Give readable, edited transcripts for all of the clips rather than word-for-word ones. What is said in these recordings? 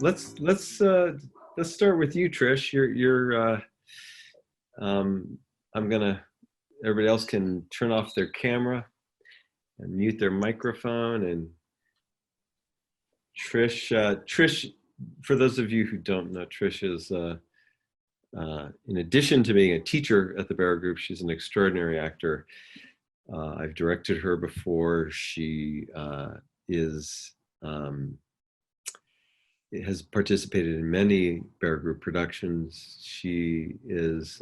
let's start with you, Trish. I'm gonna. Everybody else can turn off their camera and mute their microphone. And Trish, for those of you who don't know, Trish is, in addition to being a teacher at the Barrow Group, she's an extraordinary actor. I've directed her before. She is. Has participated in many Barrow Group productions. She is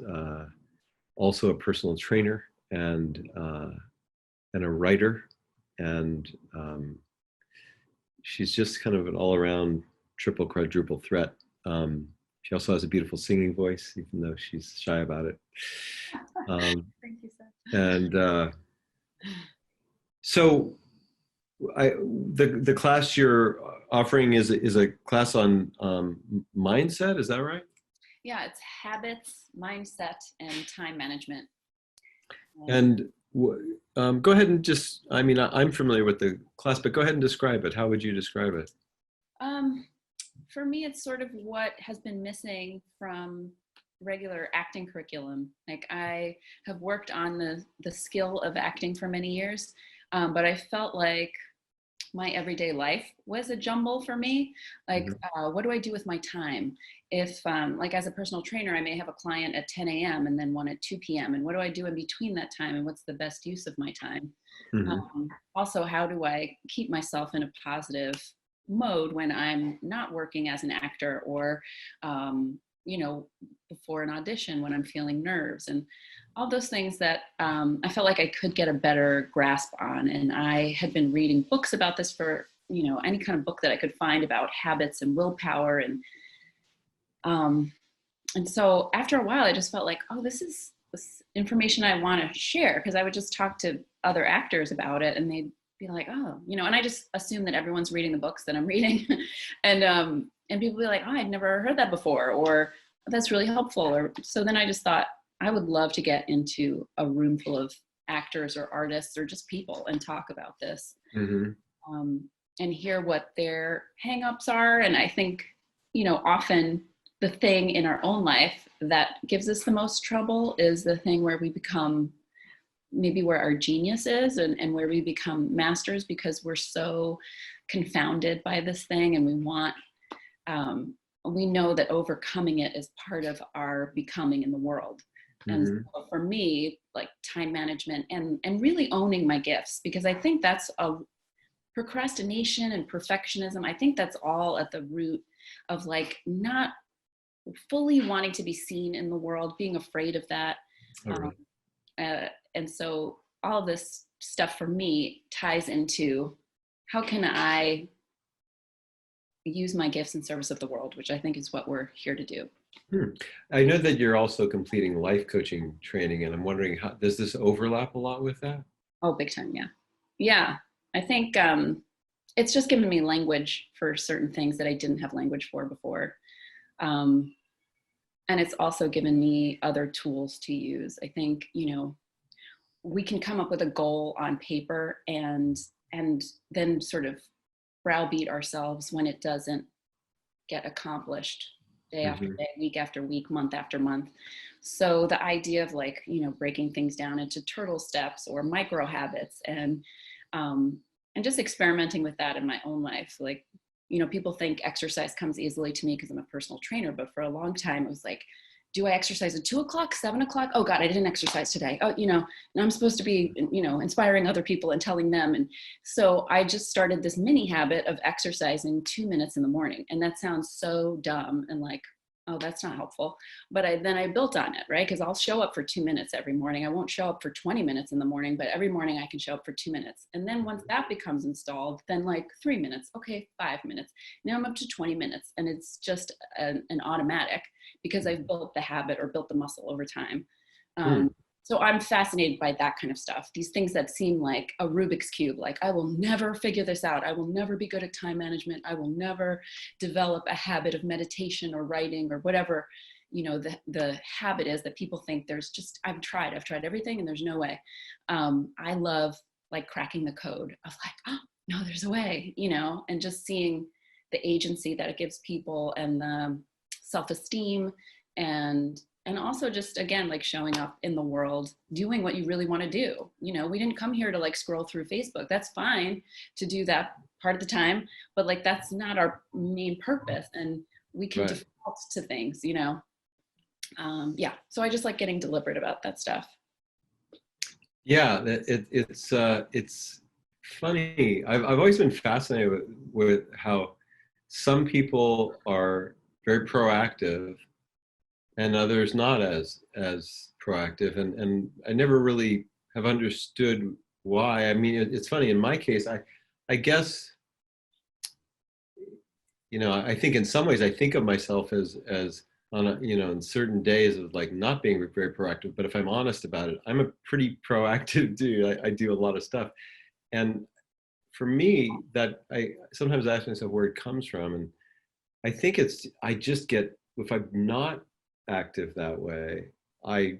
also a personal trainer and a writer, and she's just kind of an all-around triple quadruple threat. She also has a beautiful singing voice, even though she's shy about it. Thank you, Seth. And so the class you're offering is a class on mindset, is that right? Yeah, it's habits, mindset, and time management. And go ahead and just, I mean, I'm familiar with the class, but go ahead and describe it. How would you describe it? For me, it's sort of what has been missing from regular acting curriculum. Like, I have worked on the skill of acting for many years, but I felt like my everyday life was a jumble for me. Like, what do I do with my time? If, like, as a personal trainer, I may have a client at 10 a.m. and then one at 2 p.m. And what do I do in between that time? And what's the best use of my time? Also, how do I keep myself in a positive mode when I'm not working as an actor, or, before an audition when I'm feeling nerves, and all those things that I felt like I could get a better grasp on. And I had been reading books about this for, any kind of book that I could find about habits and willpower. And so after a while, I just felt like, oh, this is this information I want to share, because I would just talk to other actors about it and they'd be like, oh, and I just assume that everyone's reading the books that I'm reading. and people be like, oh, I'd never heard that before, or that's really helpful. Or so then I just thought, I would love to get into a room full of actors or artists or just people and talk about this, and hear what their hangups are. And I think, often the thing in our own life that gives us the most trouble is the thing where we become maybe where our genius is, and where we become masters, because we're so confounded by this thing, and we know that overcoming it is part of our becoming in the world. And so for me, like, time management and really owning my gifts, because I think that's procrastination and perfectionism. I think that's all at the root of, like, not fully wanting to be seen in the world, being afraid of that. And so all this stuff for me ties into, how can I use my gifts in service of the world, which I think is what we're here to do. I know that you're also completing life coaching training, and I'm wondering, how does this overlap a lot with that? Oh, big time. Yeah. I think it's just given me language for certain things that I didn't have language for before. And it's also given me other tools to use. I think, we can come up with a goal on paper and then sort of browbeat ourselves when it doesn't get accomplished day after day, week after week, month after month. So the idea of, like, breaking things down into turtle steps or micro habits, and just experimenting with that in my own life. Like, people think exercise comes easily to me because I'm a personal trainer, but for a long time it was like, do I exercise at 2 o'clock, 7 o'clock? Oh God, I didn't exercise today. Oh, and I'm supposed to be, inspiring other people and telling them. And so I just started this mini habit of exercising 2 minutes in the morning. And that sounds so dumb and like, oh, that's not helpful. But then I built on it, right? Because I'll show up for 2 minutes every morning. I won't show up for 20 minutes in the morning, but every morning I can show up for 2 minutes. And then once that becomes installed, then like 3 minutes, okay, 5 minutes. Now I'm up to 20 minutes, and it's just an automatic, because I've built the habit or built the muscle over time. So I'm fascinated by that kind of stuff. These things that seem like a Rubik's Cube, like, I will never figure this out. I will never be good at time management. I will never develop a habit of meditation or writing or whatever, the habit is that people think there's just, I've tried everything and there's no way. I love, like, cracking the code of, like, oh, no, there's a way, and just seeing the agency that it gives people and the self-esteem and also just, again, like showing up in the world, doing what you really want to do. You know, we didn't come here to like scroll through Facebook. That's fine to do that part of the time, but like that's not our main purpose, and we can Right. default to things, you know. Yeah, so I just like getting deliberate about that stuff. Yeah, it's funny. I've always been fascinated with how some people are very proactive and others not as proactive, and I never really have understood why. I mean, it's funny in my case. I guess, you know, I think in some ways I think of myself as on a, you know, in certain days of like not being very proactive, but if I'm honest about it, I'm a pretty proactive dude. I do a lot of stuff, and for me, that I sometimes ask myself where it comes from, and I think it's I just get, if I'm not active that way, I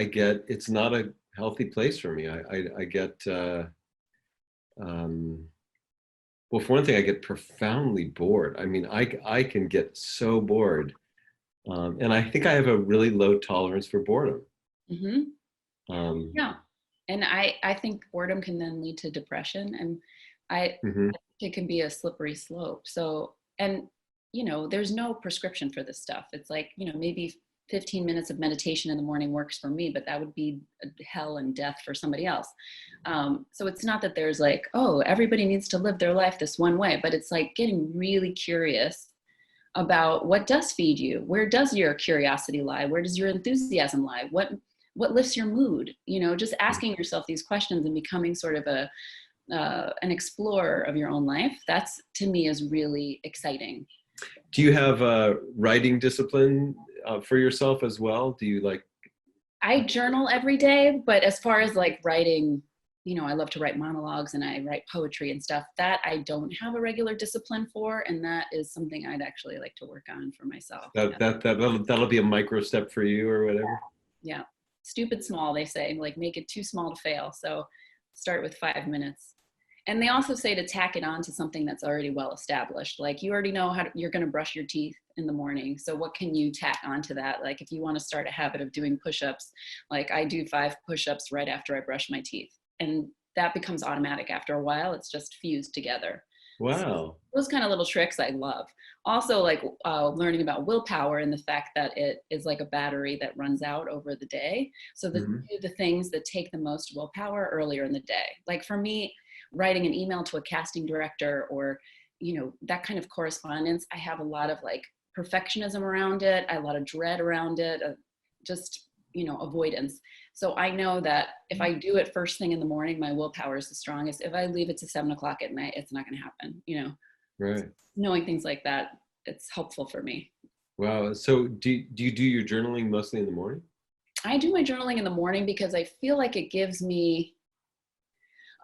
get, it's not a healthy place for me. I get well, for one thing, I get profoundly bored. I mean, I can get so bored, and I think I have a really low tolerance for boredom. Mm-hmm. Um, Yeah, and I think boredom can then lead to depression, and I mhm. it can be a slippery slope. So, and you know, there's no prescription for this stuff. It's like, you know, maybe 15 minutes of meditation in the morning works for me, but that would be hell and death for somebody else. So it's not that there's like, oh, everybody needs to live their life this one way, but it's like getting really curious about what does feed you. Where does your curiosity lie? Where does your enthusiasm lie? What lifts your mood? You know, just asking yourself these questions and becoming sort of an explorer of your own life. That's, to me, is really exciting. Do you have a writing discipline for yourself as well? Do you like? I journal every day, but as far as like writing, you know, I love to write monologues and I write poetry and stuff that I don't have a regular discipline for. And that is something I'd actually like to work on for myself. That'll be a micro step for you or whatever. Yeah. Stupid small, they say, like make it too small to fail. So start with 5 minutes. And they also say to tack it on to something that's already well established. Like you already know you're going to brush your teeth in the morning. So what can you tack onto that? Like if you want to start a habit of doing push-ups, like I do 5 push-ups right after I brush my teeth. And that becomes automatic after a while. It's just fused together. Wow. So those kind of little tricks I love. Also like learning about willpower and the fact that it is like a battery that runs out over the day. So do the things that take the most willpower earlier in the day. Like for me, writing an email to a casting director or, you know, that kind of correspondence, I have a lot of like perfectionism around it. I have a lot of dread around it, just, you know, avoidance. So I know that if I do it first thing in the morning, my willpower is the strongest. If I leave it to 7 o'clock at night, it's not going to happen, you know. Right. So knowing things like that, it's helpful for me. Wow. So do you do your journaling mostly in the morning? I do my journaling in the morning because I feel like it gives me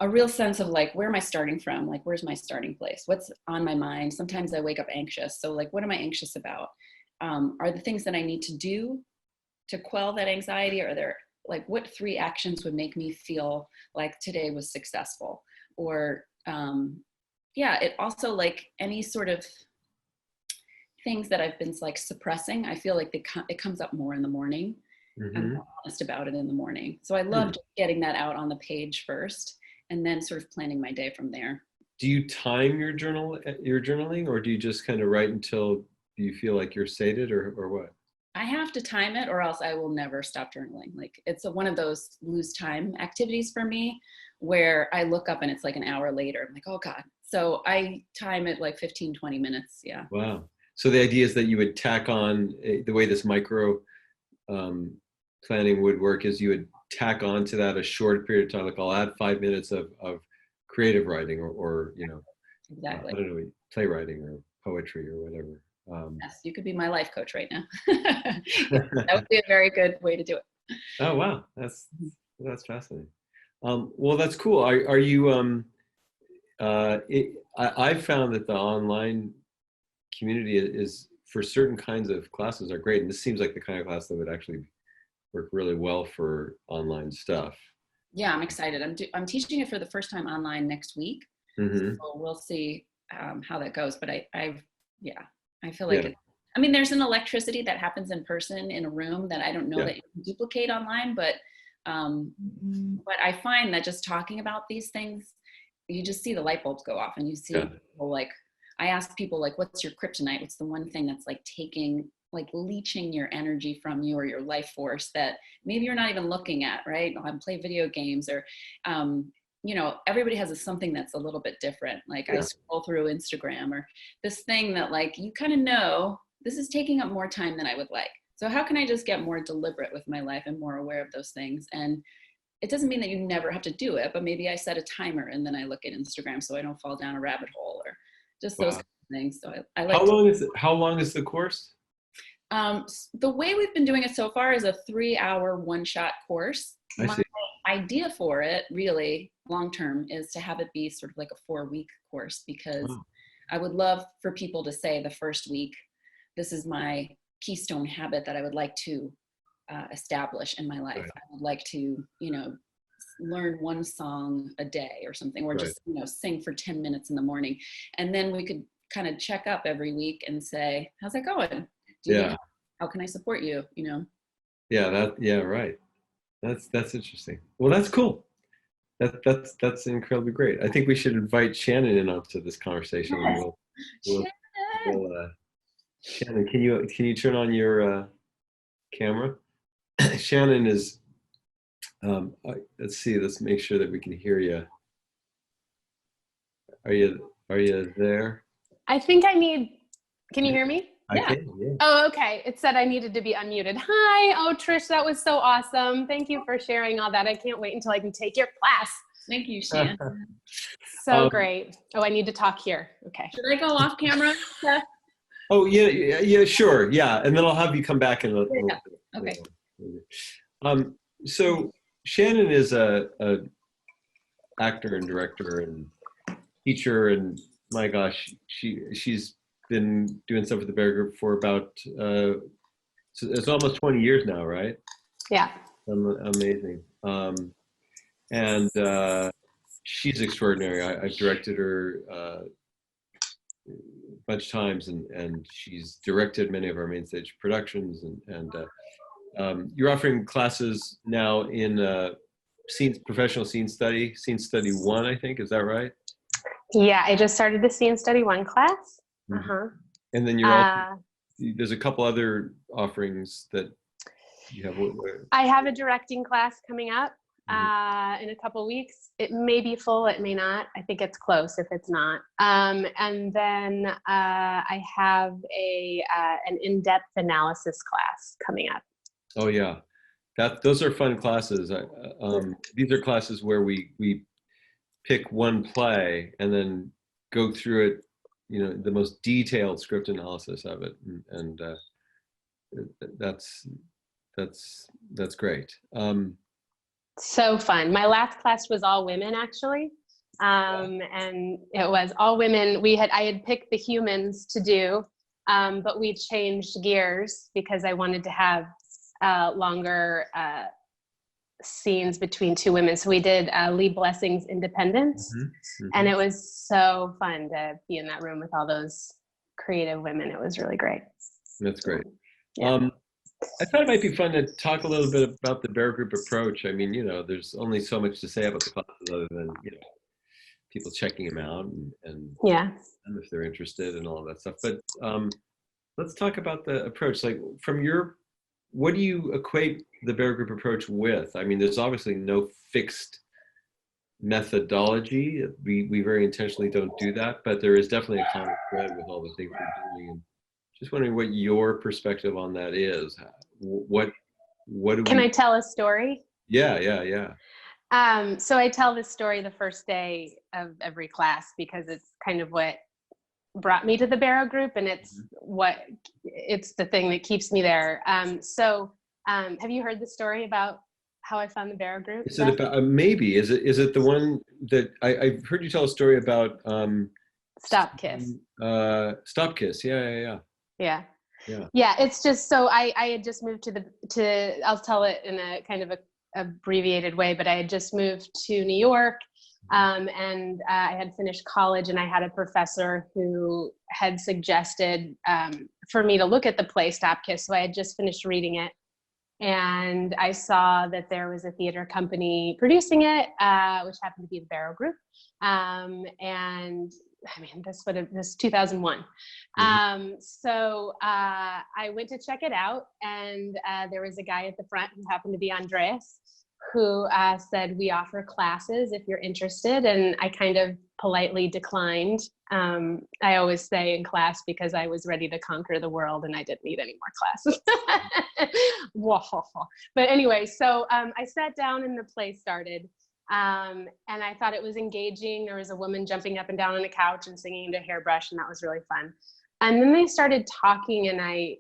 a real sense of like, where am I starting from? Like, where's my starting place? What's on my mind? Sometimes I wake up anxious. So like, what am I anxious about? Are the things that I need to do to quell that anxiety? Are there like, what 3 actions would make me feel like today was successful? Or yeah, it also like any sort of things that I've been like suppressing, I feel like it comes up more in the morning. I'm more honest about it in the morning. So I love just getting that out on the page first and then sort of planning my day from there. Do you time your journaling, or do you just kind of write until you feel like you're sated, or what? I have to time it or else I will never stop journaling. Like it's one of those lose time activities for me where I look up and it's like an hour later. I'm like, oh God. So I time it like 15, 20 minutes. Yeah. Wow. So the idea is that you would tack on the way this micro planning would work is you would tack on to that a short period of time. Like I'll add 5 minutes of creative writing or you know, Exactly. I don't know, playwriting or poetry or whatever. Yes, you could be my life coach right now. That would be a very good way to do it. Oh wow, that's fascinating. Well, that's cool. Are you? I've found that the online community is for certain kinds of classes are great, and this seems like the kind of class that would actually work really well for online stuff. Yeah, I'm excited. I'm teaching it for the first time online next week. So we'll see. how that goes. But I feel like Yeah. I mean, there's an electricity that happens in person in a room that I don't know that you can duplicate online, but I find that just talking about these things, you just see the light bulbs go off, and you see people like, I ask people like, what's your kryptonite? What's the one thing that's like taking, like leeching your energy from you or your life force that maybe you're not even looking at, right? I play video games, or, you know, everybody has something that's a little bit different. Like I scroll through Instagram, or this thing that like, you kind of know this is taking up more time than I would like. So how can I just get more deliberate with my life and more aware of those things? And it doesn't mean that you never have to do it, but maybe I set a timer and then I look at Instagram so I don't fall down a rabbit hole, or just those kind of things. So I like How long is the course? The way we've been doing it so far is a 3-hour one-shot course. My idea for it, really long-term, is to have it be sort of like a 4-week course, because I would love for people to say the first week, this is my keystone habit that I would like to establish in my life. I would like to, you know, learn one song a day or something, or just, you know, sing for 10 minutes in the morning. And then we could kind of check up every week and say, how's that going? How can I support you? You know? Right. That's interesting. Well, that's cool. That's incredibly great. I think we should invite Shannon in onto this conversation. Yes. Shannon, can you turn on your camera? Shannon is. Let's see. Let's make sure that we can hear you. Are you there? I think I need. Can you hear me? I can. Yeah. Oh, okay. It said I needed to be unmuted. Hi. Oh, Trish, that was so awesome. Thank you for sharing all that. I can't wait until I can take your class. Thank you, Shannon. So great. Oh, I need to talk here. Okay. Should I go off camera, Seth? Oh yeah, sure, yeah, and then I'll have you come back in a little bit. Okay. So Shannon is a actor and director and teacher, and my gosh, she's been doing stuff with the Barrow Group for about so it's almost 20 years now, right? Yeah. Amazing. And she's extraordinary. I've directed her a bunch of times, and she's directed many of our main stage productions, and you're offering classes now in professional scene study 1, I think. Is that right? Yeah, I just started the Scene Study 1 class. And then you're also, there's a couple other offerings that you have. I have a directing class coming up in a couple weeks. It may be full, it may not. I think it's close if it's not. And then I have an in-depth analysis class coming up. Oh yeah, those are fun classes. These are classes where we pick one play and then go through it, you know, the most detailed script analysis of it, and that's great. So fun. My last class was all women, actually, and it was all women. I had picked the humans to do, but we changed gears because I wanted to have longer scenes between two women. So we did Lee Blessing's Independence, and it was so fun to be in that room with all those creative women. It was really great. That's great. I thought it might be fun to talk a little bit about the Barrow Group approach. I mean, you know, there's only so much to say about the classes other than, you know, people checking them out and if they're interested and all of that stuff. But let's talk about the approach. Like, what do you equate the Barrow Group approach with? I mean, there's obviously no fixed methodology. We very intentionally don't do that, but there is definitely a common thread with all the things we're doing. And just wondering what your perspective on that is. What do Can I tell a story? Yeah. So I tell this story the first day of every class because it's kind of what brought me to the Barrow Group, and it's the thing that keeps me there. So have you heard the story about how I found the Barrow Group? Is it about, maybe, is it the one that I've heard you tell a story about? Stop Kiss. Stop Kiss. Yeah. It's just, so I had just moved I'll tell it in a kind of a abbreviated way, but I had just moved to New York. And I had finished college, and I had a professor who had suggested for me to look at the play Stop Kiss. So I had just finished reading it, and I saw that there was a theater company producing it, which happened to be the Barrow Group. And I mean, this 2001. So I went to check it out, and there was a guy at the front who happened to be Andreas, who said, we offer classes if you're interested. And I kind of politely declined. I always say in class because I was ready to conquer the world and I didn't need any more classes. But anyway, so I sat down and the play started. And I thought it was engaging. There was a woman jumping up and down on a couch and singing into a hairbrush, and that was really fun. And then they started talking, and I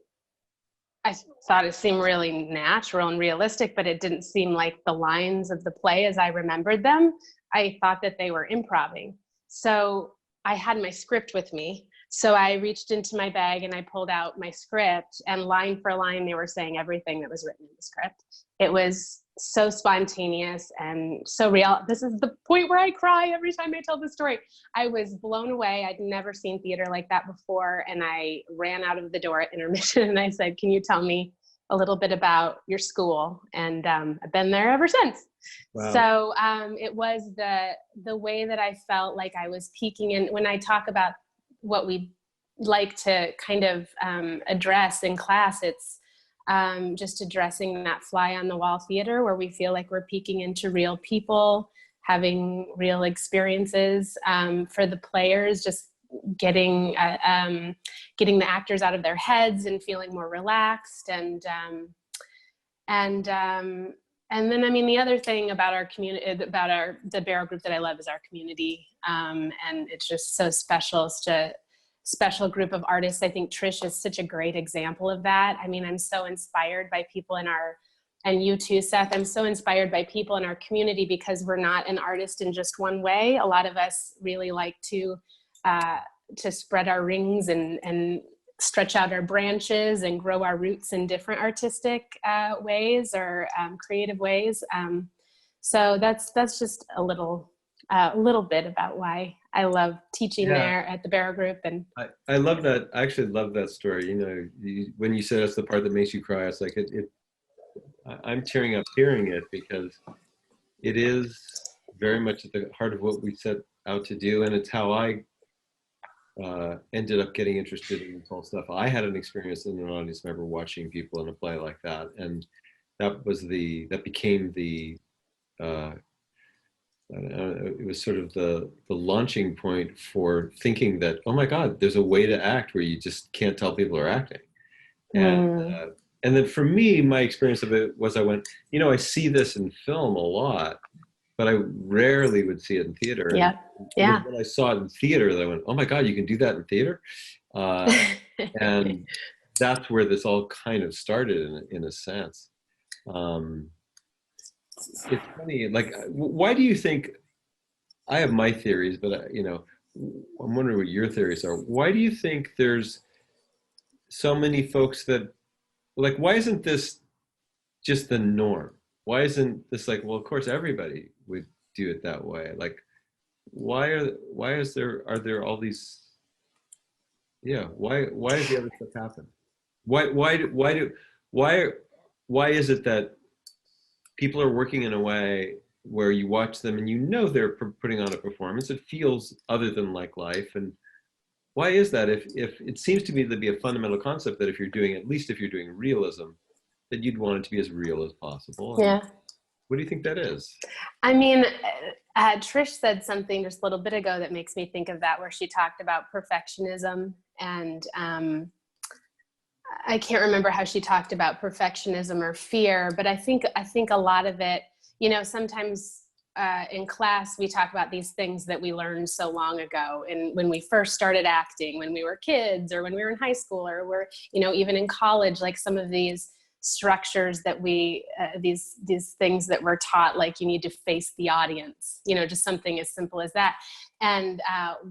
thought it seemed really natural and realistic, but it didn't seem like the lines of the play as I remembered them. I thought that they were improvising. So I had my script with me. So I reached into my bag and I pulled out my script, and line for line, they were saying everything that was written in the script. It was so spontaneous and so real. This is the point where I cry every time I tell the story. I was blown away. I'd never seen theater like that before. And I ran out of the door at intermission and I said, can you tell me a little bit about your school? And I've been there ever since. Wow. So it was the way that I felt like I was peaking in. When I talk about what we like to kind of address in class, it's just addressing that fly on the wall theater where we feel like we're peeking into real people, having real experiences. For the players, just getting the actors out of their heads and feeling more relaxed. And then, I mean, the other thing about our community, about the Barrow Group that I love is our community. And it's just so special. It's a special group of artists. I think Trish is such a great example of that. I mean, I'm so inspired by people and you too, Seth, I'm so inspired by people in our community because we're not an artist in just one way. A lot of us really like to spread our wings and stretch out our branches and grow our roots in different artistic ways or creative ways. So that's just a little bit about why I love teaching there at the Barrow Group. And I love that. I actually love that story. You know, when you said it's the part that makes you cry, it's like I'm tearing up hearing it because it is very much at the heart of what we set out to do, and it's how I ended up getting interested in this whole stuff. I had an experience in an audience member watching people in a play like that, and that became the it was sort of the launching point for thinking that, oh my God, there's a way to act where you just can't tell people are acting. And then for me, my experience of it was I went, you know, I see this in film a lot, but I rarely would see it in theater. Yeah. And when I saw it in theater, that I went, oh my God, you can do that in theater? And that's where this all kind of started in a sense. It's funny, like, why do you think, I have my theories, but you know, I'm wondering what your theories are. Why do you think there's so many folks that, like, why isn't this just the norm? Why isn't this like, well, of course everybody would do it that way? Like, why are there all these, why is the other stuff happen? Why is it that people are working in a way where you watch them and you know they're putting on a performance? It feels other than like life. And why is that? If it seems to me to be a fundamental concept that if you're doing realism, that you'd want it to be as real as possible. Yeah. What do you think that is? I mean, Trish said something just a little bit ago that makes me think of that, where she talked about perfectionism, and I can't remember how she talked about perfectionism or fear, but I think a lot of it, you know, sometimes in class we talk about these things that we learned so long ago, and when we first started acting, when we were kids, or when we were in high school, or we're, you know, even in college, like some of these structures that we these things that we're taught, like you need to face the audience, you know, just something as simple as that. And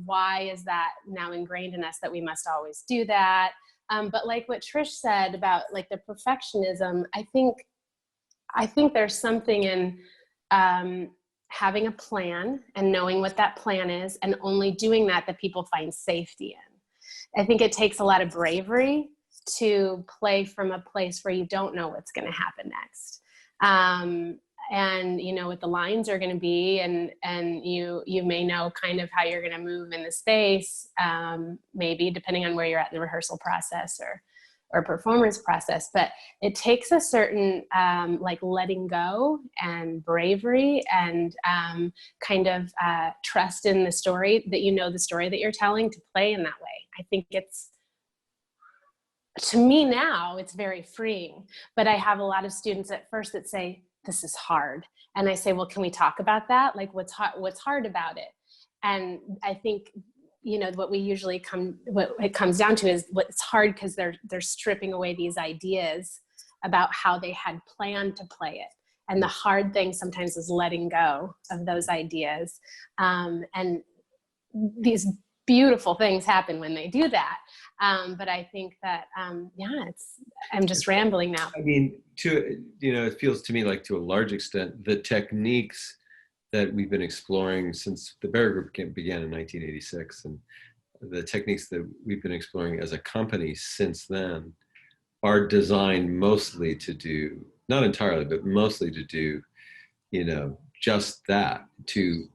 why is that now ingrained in us that we must always do that? But like what Trish said about like the perfectionism, I think there's something in having a plan and knowing what that plan is, and only doing that people find safety in. I think it takes a lot of bravery to play from a place where you don't know what's going to happen next. And you know what the lines are going to be, and you may know kind of how you're going to move in the space, maybe depending on where you're at in the rehearsal process or performance process. But it takes a certain like letting go and bravery and kind of trust in the story, that you know the story that you're telling, to play in that way. I think it's, to me now, it's very freeing. But I have a lot of students at first that say, this is hard. And I say, well, can we talk about that? Like, what's hard about it? And I think, you know, what it comes down to is what's hard, because they're stripping away these ideas about how they had planned to play it. And the hard thing sometimes is letting go of those ideas. And these beautiful things happen when they do that. But I think that, I'm just rambling now. I mean, it feels to me like, to a large extent, the techniques that we've been exploring since the Barrow Group began in 1986, and the techniques that we've been exploring as a company since then, are designed mostly to do, not entirely, but mostly to do, you know, just that, to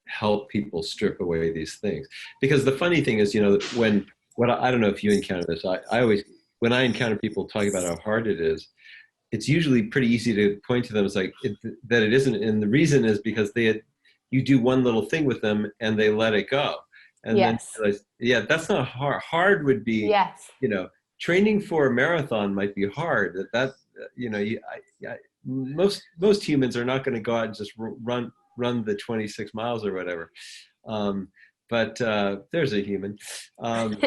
help people strip away these things. Because the funny thing is, you know, I don't know if you encounter this, I always, when I encounter people talking about how hard it is, it's usually pretty easy to point to them as like that it isn't. And the reason is because you do one little thing with them and they let it go. And yes. then, yeah, that's not hard. Hard would be, yes. You know, training for a marathon might be hard. You know, most humans are not going to go out and just run the 26 miles or whatever. But there's a human. But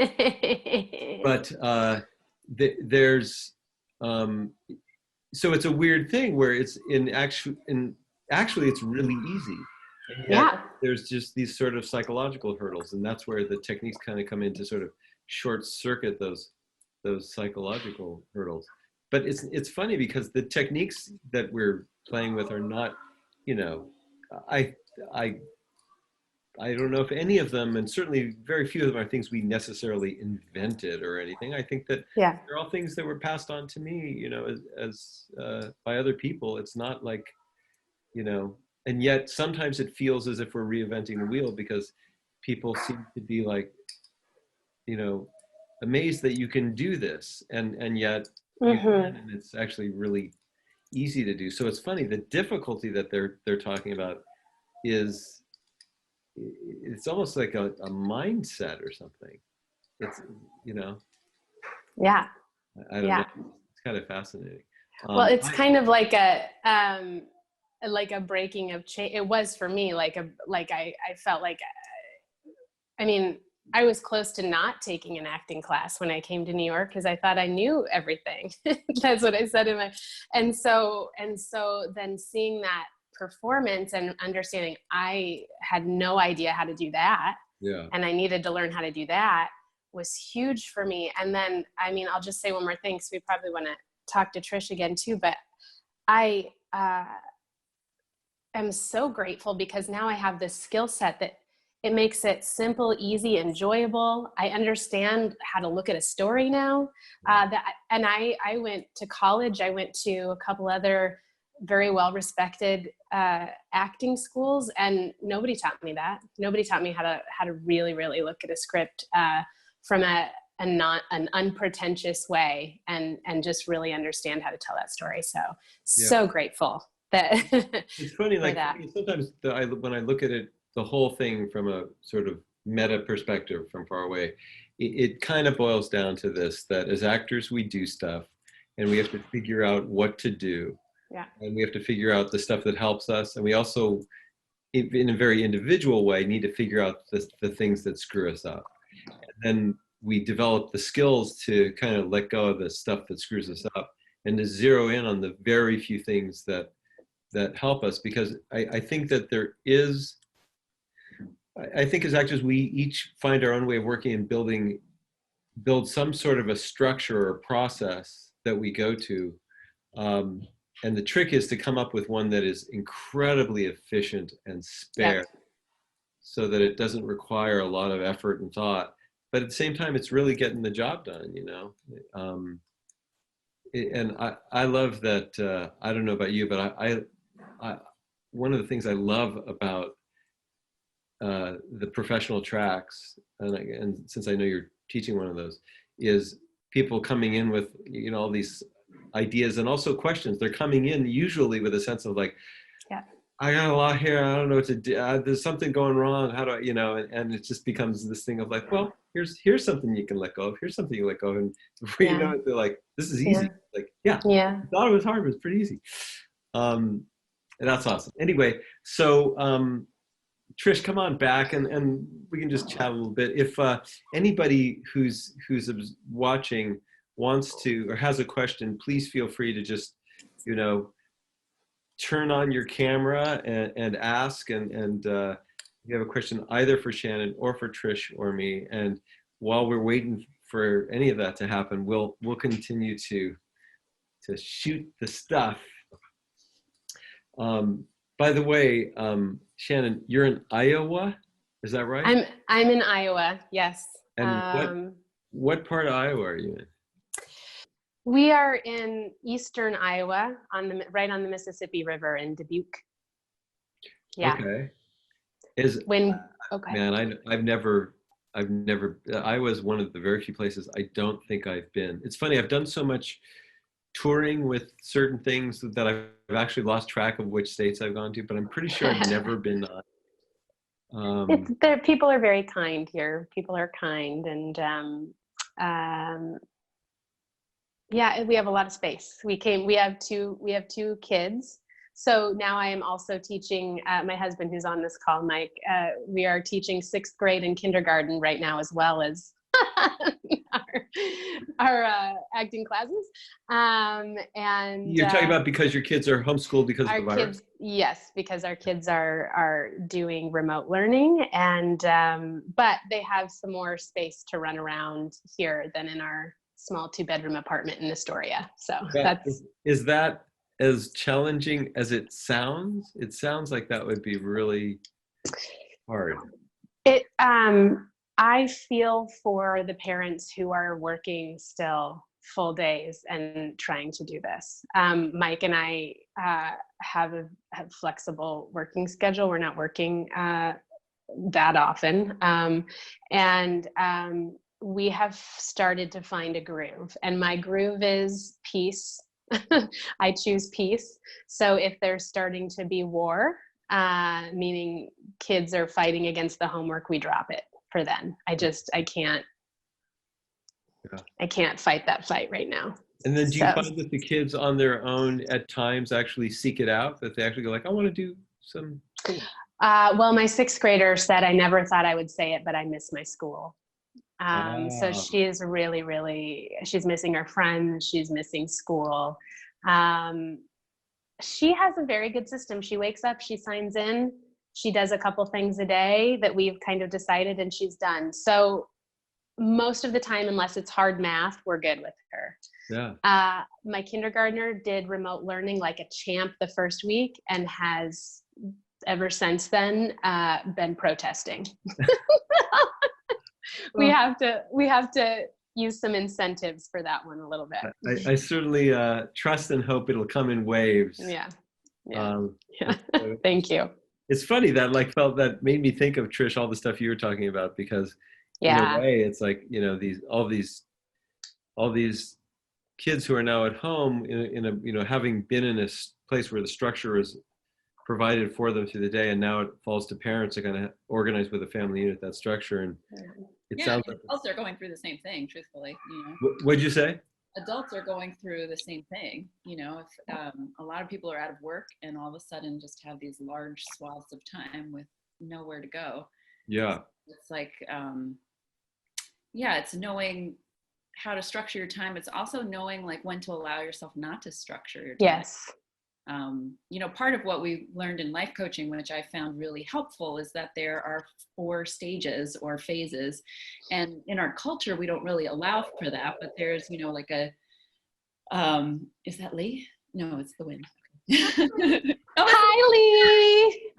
there's, so it's a weird thing where it's actually it's really easy. And yet there's just these sort of psychological hurdles, and that's where the techniques kind of come in to sort of short circuit those psychological hurdles. But it's funny because the techniques that we're playing with are not, you know, I don't know if any of them, and certainly very few of them, are things we necessarily invented or anything. I think that they're all things that were passed on to me, you know, as by other people. It's not like, you know, and yet sometimes it feels as if we're reinventing the wheel, because people seem to be like, you know, amazed that you can do this, and yet you can, and it's actually really easy to do. So it's funny, the difficulty that they're talking about is, it's almost like a mindset or something. It's, you know. Yeah. I don't know. It's kind of fascinating. Well, it's kind of like a breaking of chain. It was for me, I felt like, I mean, I was close to not taking an acting class when I came to New York, because I thought I knew everything. That's what I said and so then seeing that performance and understanding I had no idea how to do that, and I needed to learn how to do that, was huge for me. And then, I mean, I'll just say one more thing, because we probably want to talk to Trish again too, but I am so grateful, because now I have this skill set that it makes it simple, easy, enjoyable. I understand how to look at a story now. I went to college. I went to a couple other very well-respected acting schools, and nobody taught me that. Nobody taught me how to really, really look at a script from an unpretentious way, and just really understand how to tell that story. So grateful that it's funny, like sometimes when I look at it, the whole thing from a sort of meta perspective from far away, it kind of boils down to this, that as actors we do stuff and we have to figure out what to do. And we have to figure out the stuff that helps us, and we also, in a very individual way, need to figure out the things that screw us up. And then we develop the skills to kind of let go of the stuff that screws us up, and to zero in on the very few things that help us. Because I think that I think as actors, we each find our own way of working and build some sort of a structure or process that we go to. the trick is to come up with one that is incredibly efficient and spare, so that it doesn't require a lot of effort and thought, but at the same time, it's really getting the job done, you know? And I love that, I don't know about you, but I one of the things I love about the professional tracks, and since I know you're teaching one of those, is people coming in with, you know, all these ideas and also questions. They're coming in usually with a sense of like, I got a lot here, I don't know what to do, there's something going wrong, how do I, you know, and it just becomes this thing of like, well, here's something you can let go of, here's something you let go of, and before you know it, they're like, this is easy. Like, I thought it was hard, but it's pretty easy. And that's awesome. Anyway, so Trish, come on back, and we can just chat a little bit. If anybody who's watching wants to or has a question, please feel free to just, you know, turn on your camera and ask, and you have a question either for Shannon or for Trish or me. And while we're waiting for any of that to happen, we'll continue to shoot the stuff. By the way, Shannon, you're in Iowa, is that right? I'm in Iowa, yes. And what part of Iowa are you in? We are in eastern Iowa, right on the Mississippi River in Dubuque. Yeah. Okay. Man, I've never. Iowa is one of the very few places I don't think I've been. It's funny, I've done so much touring with certain things that I've actually lost track of which states I've gone to, but I'm pretty sure I've never been. People are very kind here. People are kind, and yeah, we have a lot of space. We have two kids. So now I am also teaching my husband, who's on this call, Mike. We are teaching 6th grade and kindergarten right now, as well as our acting classes. And you're talking about because your kids are homeschooled because of the virus? Yes, because our kids are doing remote learning, and but they have some more space to run around here than in our small 2-bedroom apartment in Astoria. So is that as challenging as it sounds? It sounds like that would be really hard. I feel for the parents who are working still full days and trying to do this. Mike and I have a flexible working schedule. We're not working that often. And we have started to find a groove, and my groove is peace. I choose peace. So if there's starting to be war, meaning kids are fighting against the homework, we drop it for then. I can't fight that fight right now. And then do you find that the kids on their own at times actually seek it out, that they actually go like, I want to do some school? Well, my 6th grader said, I never thought I would say it, but I miss my school. So she's really, she's missing her friends. She's missing school. She has a very good system. She wakes up, she signs in, she does a couple things a day that we've kind of decided, and she's done. So most of the time, unless it's hard math, we're good with her. Yeah. My kindergartner did remote learning like a champ the first week, and has ever since then been protesting. We have to use some incentives for that one a little bit. I certainly trust and hope it'll come in waves. Yeah. Thank you. It's funny that made me think of, Trish, all the stuff you were talking about, because in a way it's like, you know, all these kids who are now at home in a you know, having been in a place where the structure is provided for them through the day, and now it falls to parents to kind of organize with a family unit that structure. And it sounds like adults are going through the same thing, truthfully. You know, what'd you say? Adults are going through the same thing. You know, if a lot of people are out of work and all of a sudden just have these large swaths of time with nowhere to go. Yeah, it's like it's knowing how to structure your time. It's also knowing like when to allow yourself not to structure your time. Yes. You know, part of what we learned in life coaching, which I found really helpful, is that there are 4 stages or phases. And in our culture, we don't really allow for that, but there's, you know, like is that Lee? No, it's the wind. Hi, Lee.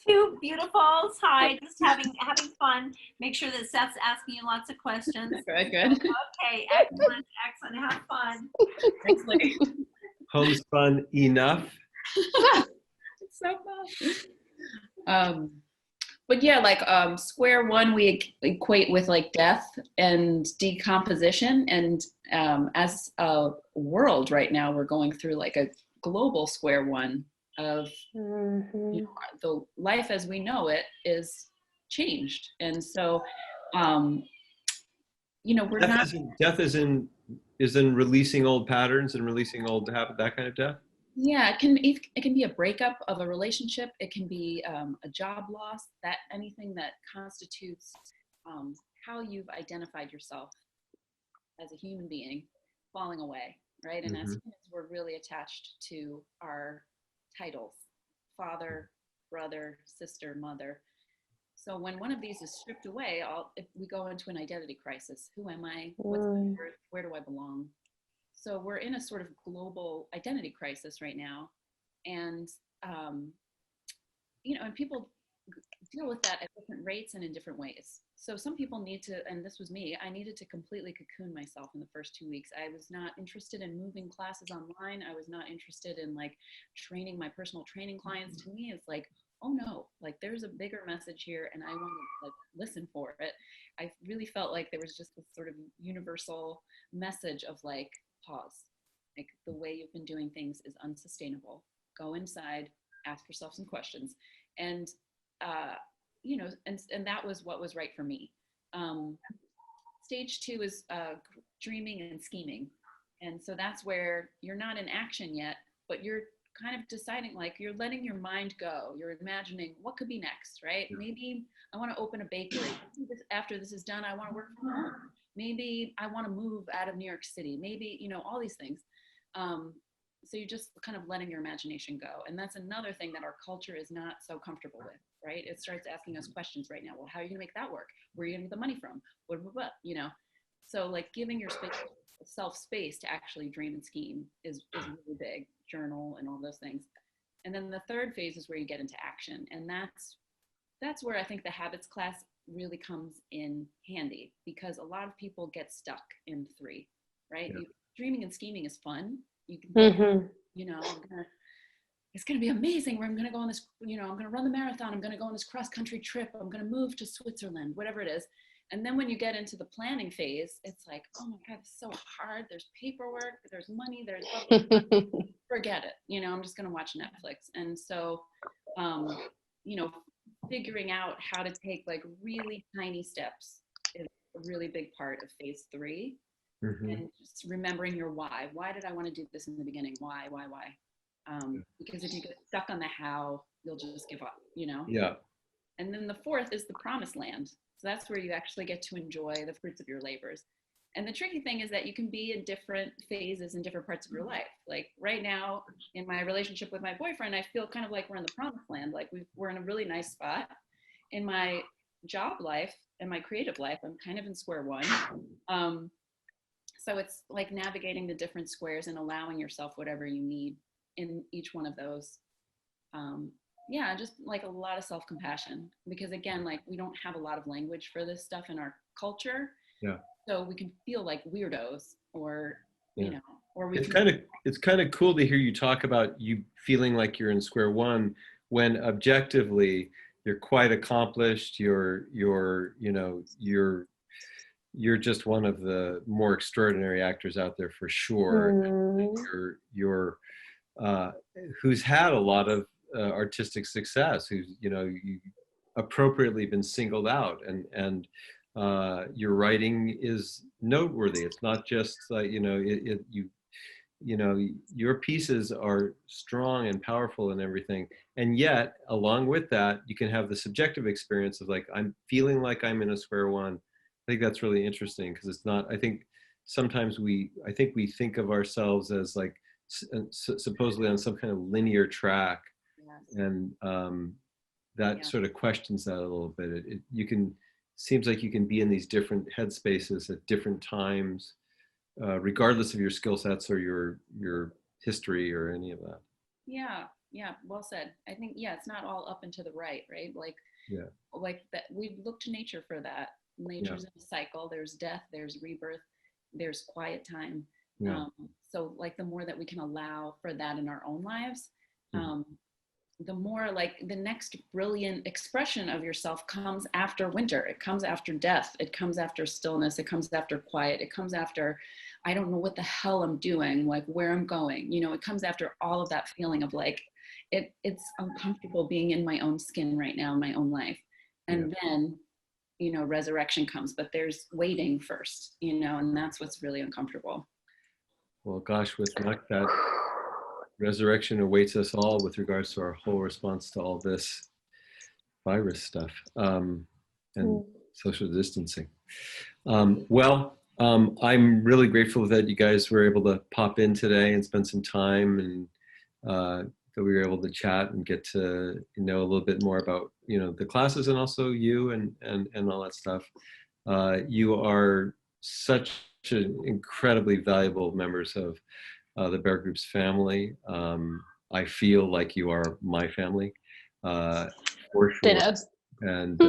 Two beautifuls. Hi, just having fun. Make sure that Seth's asking you lots of questions. Good. Okay, excellent. Have fun. Excellent. Homespun enough. It's so fun. But yeah, like square one we equate with like death and decomposition, and as a world right now we're going through like a global square one of you know, the life as we know it is changed, and so you know we're Death is in releasing old patterns and releasing old habit, that kind of death. Yeah, it can be a breakup of a relationship. It can be a job loss. That anything that constitutes how you've identified yourself as a human being falling away, right? And as humans, we're really attached to our titles: father, brother, sister, mother. So when one of these is stripped away, we go into an identity crisis. Who am I? What's my worth? Where do I belong? So we're in a sort of global identity crisis right now. And, you know, and people deal with that at different rates and in different ways. So some people need to, and this was me, I needed to completely cocoon myself in the first 2 weeks. I was not interested in moving classes online. I was not interested in like training my personal training clients. To me, it's like, oh no, like there's a bigger message here and I want to like listen for it. I really felt like there was just this sort of universal message of like, pause. Like the way you've been doing things is unsustainable. Go inside, ask yourself some questions. And, you know, and that was what was right for me. Stage 2 is dreaming and scheming. And so that's where you're not in action yet, but you're kind of deciding, like you're letting your mind go. You're imagining what could be next, right? Maybe I want to open a bakery. After this is done, I want to work from home. Maybe I want to move out of New York City. Maybe, you know, all these things. So you're just kind of letting your imagination go. And that's another thing that our culture is not so comfortable with, right? It starts asking us questions right now. Well, how are you gonna make that work? Where are you gonna get the money from? What, you know? So like giving yourself space to actually dream and scheme is really big. Journal and all those things. And then the third phase is where you get into action. And that's where I think the habits class really comes in handy, because a lot of people get stuck in 3, right? Yeah. Dreaming and scheming is fun. You can, you know, it's going to be amazing where I'm going to go on this, you know, I'm going to run the marathon. I'm going to go on this cross country trip. I'm going to move to Switzerland, whatever it is. And then when you get into the planning phase, it's like, oh my God, it's so hard. There's paperwork, there's money, there's forget it. You know, I'm just going to watch Netflix. And so, you know, figuring out how to take like really tiny steps is a really big part of phase 3. And just remembering your why. Why did I want to do this in the beginning? Why? Because if you get stuck on the how, you'll just give up, you know? Yeah. And then the 4th is the promised land. So that's where you actually get to enjoy the fruits of your labors. And the tricky thing is that you can be in different phases in different parts of your life. Like right now in my relationship with my boyfriend, I feel kind of like we're in the promised land. Like we're in a really nice spot. In my job life and my creative life, I'm kind of in square one. So it's like navigating the different squares and allowing yourself whatever you need in each one of those. Yeah, just like a lot of self-compassion, because again, like we don't have a lot of language for this stuff in our culture. Yeah. So we can feel like weirdos, or you know, or we. It's kind of cool to hear you talk about you feeling like you're in square one when objectively you're quite accomplished. You're just one of the more extraordinary actors out there for sure. You're who's had a lot of artistic success, who's, you know, you appropriately been singled out, and your writing is noteworthy. It's not just you know, your pieces are strong and powerful and everything, and yet along with that you can have the subjective experience of like, I'm feeling like I'm in a square one. I think that's really interesting, because it's not, I think sometimes we think of ourselves as like supposedly on some kind of linear track. Yes. And that sort of questions that a little bit. Seems like you can be in these different headspaces at different times, regardless of your skill sets or your history or any of that. Yeah, yeah, well said. I think, yeah, it's not all up and to the right, right? Yeah. Like that, we look to nature for that. Nature's in a cycle. There's death, there's rebirth, there's quiet time. Yeah. So like the more that we can allow for that in our own lives, the more like the next brilliant expression of yourself comes after winter. It comes after death. It comes after stillness. It comes after quiet. It comes after, I don't know what the hell I'm doing, like where I'm going. You know, it comes after all of that feeling of like, it's uncomfortable being in my own skin right now in my own life. And then, you know, resurrection comes, but there's waiting first, you know, and that's what's really uncomfortable. Well, gosh, with that resurrection awaits us all with regards to our whole response to all this virus stuff and social distancing. I'm really grateful that you guys were able to pop in today and spend some time, and that we were able to chat and get to know a little bit more about, you know, the classes and also you and all that stuff. You are such an incredibly valuable members of the Barrow Group's family. I feel like you are my family, for sure. And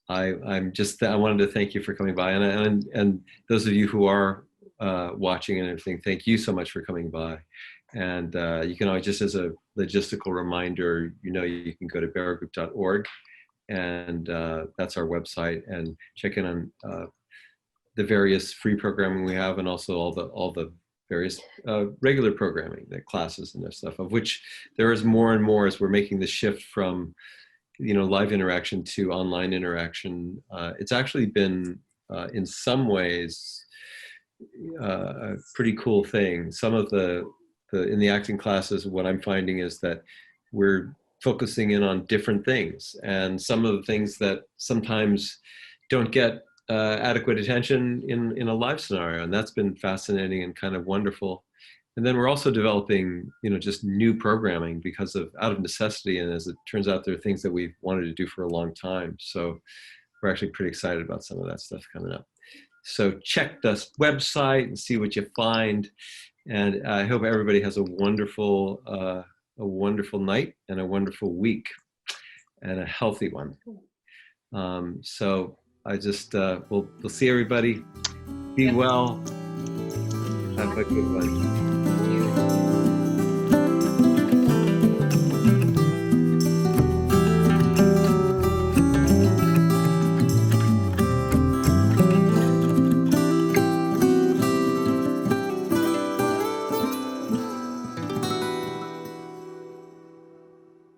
I wanted to thank you for coming by, and those of you who are watching and everything, thank you so much for coming by. And you can always, just as a logistical reminder, you know, you can go to barrowgroup.org, and that's our website, and check in on the various free programming we have, and also all the various regular programming, the classes and that stuff, of which there is more and more as we're making the shift from, you know, live interaction to online interaction. It's actually been in some ways a pretty cool thing. Some of the in the acting classes, what I'm finding is that we're focusing in on different things, and some of the things that sometimes don't get adequate attention in a live scenario, and that's been fascinating and kind of wonderful. And then we're also developing, you know, just new programming because of out of necessity, and as it turns out, there are things that we've wanted to do for a long time. So we're actually pretty excited about some of that stuff coming up. So check the website and see what you find. And I hope everybody has a wonderful night and a wonderful week, and a healthy one. So I just, we'll see everybody. Be well. Have a good one.